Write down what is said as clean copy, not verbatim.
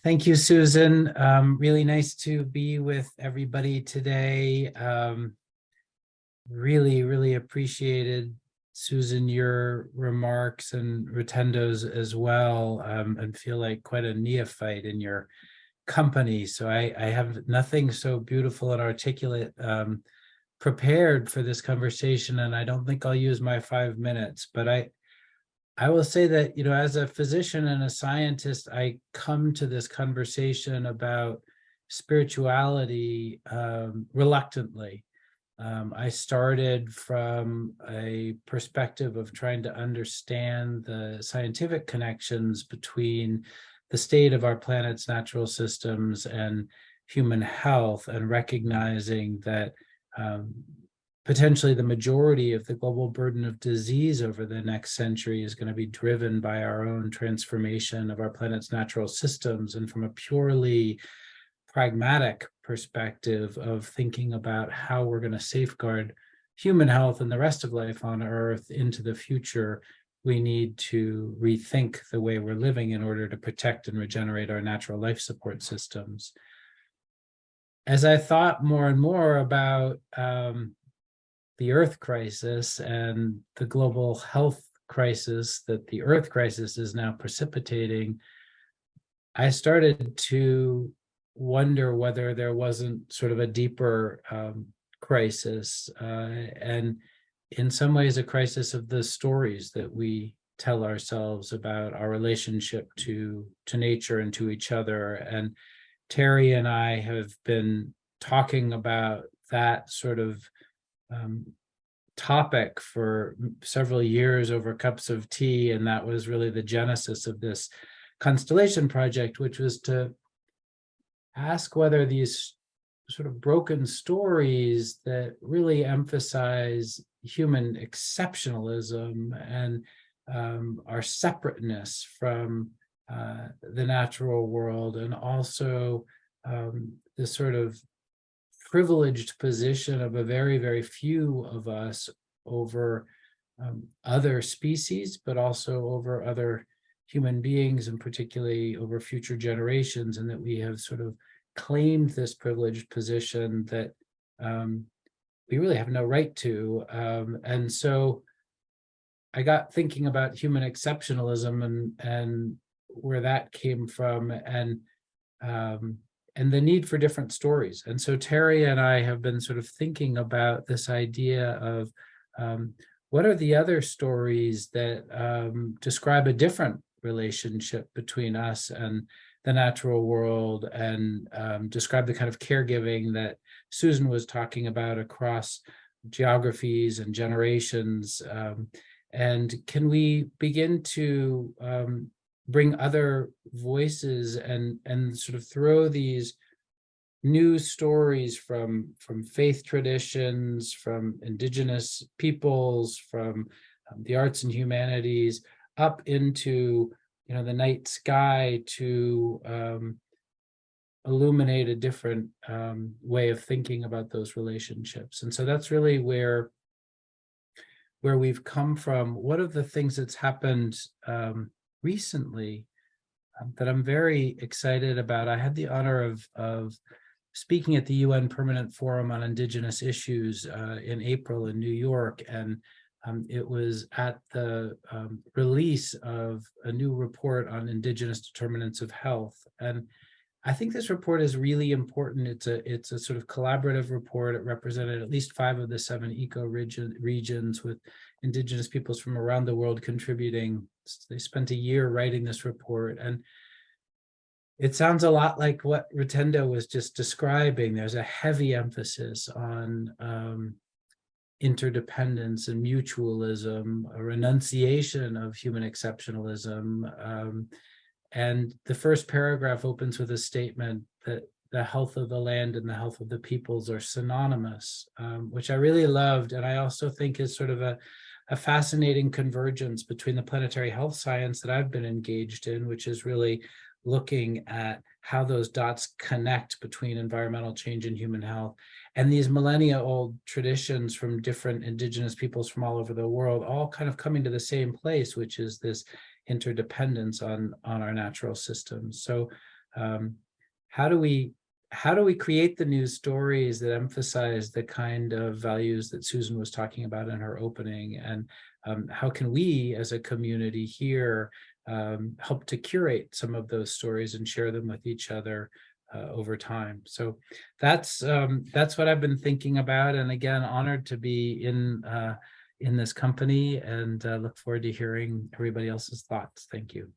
Thank you, Susan. Really nice to be with everybody today. Really appreciated, Susan, your remarks and Rotendo's as well, and feel like quite a neophyte in your company. So I have nothing so beautiful and articulate prepared for this conversation, and I don't think I'll use my 5 minutes, but I will say that, as a physician and a scientist, I come to this conversation about spirituality reluctantly. I started from a perspective of trying to understand the scientific connections between the state of our planet's natural systems and human health, and recognizing that potentially the majority of the global burden of disease over the next century is going to be driven by our own transformation of our planet's natural systems. And from a purely pragmatic perspective of thinking about how we're going to safeguard human health and the rest of life on Earth into the future, we need to rethink the way we're living in order to protect and regenerate our natural life support systems. As I thought more and more about the Earth crisis and the global health crisis that the Earth crisis is now precipitating, I started to wonder whether there wasn't sort of a deeper crisis, and in some ways a crisis of the stories that we tell ourselves about our relationship to nature and to each other. And Terry and I have been talking about that sort of topic for several years over cups of tea, and that was really the genesis of this Constellation project, which was to ask whether these sort of broken stories that really emphasize human exceptionalism and our separateness from the natural world, and also this sort of privileged position of a very few of us over other species, but also over other human beings, and particularly over future generations, and that we have sort of claimed this privileged position that we really have no right to. And so I got thinking about human exceptionalism and where that came from, and the need for different stories. And so Terry and I have been sort of thinking about this idea of what are the other stories that describe a different relationship between us and the natural world, and describe the kind of caregiving that Susan was talking about across geographies and generations. And can we begin to bring other voices and sort of throw these new stories from faith traditions, from indigenous peoples, from the arts and humanities up into the night sky to illuminate a different way of thinking about those relationships. And so that's really where we've come from. One of the things that's happened recently that I'm very excited about, I had the honor of speaking at the UN Permanent Forum on Indigenous Issues in April in New York, and it was at the release of a new report on Indigenous determinants of health. And I think this report is really important. It's a sort of collaborative report. It represented at least 5 of the 7 regions with Indigenous peoples from around the world contributing. They spent a year writing this report, and it sounds a lot like what Rotendo was just describing. There's a heavy emphasis on interdependence and mutualism, a renunciation of human exceptionalism. And the first paragraph opens with a statement that the health of the land and the health of the peoples are synonymous, which I really loved. And I also think is sort of a fascinating convergence between the planetary health science that I've been engaged in, which is really looking at how those dots connect between environmental change and human health, and these millennia-old traditions from different indigenous peoples from all over the world, all kind of coming to the same place, which is this interdependence on our natural systems. So how do we create the news stories that emphasize the kind of values that Susan was talking about in her opening, and how can we as a community here help to curate some of those stories and share them with each other over time. So that's what I've been thinking about, and again, honored to be in this company, and look forward to hearing everybody else's thoughts. Thank you.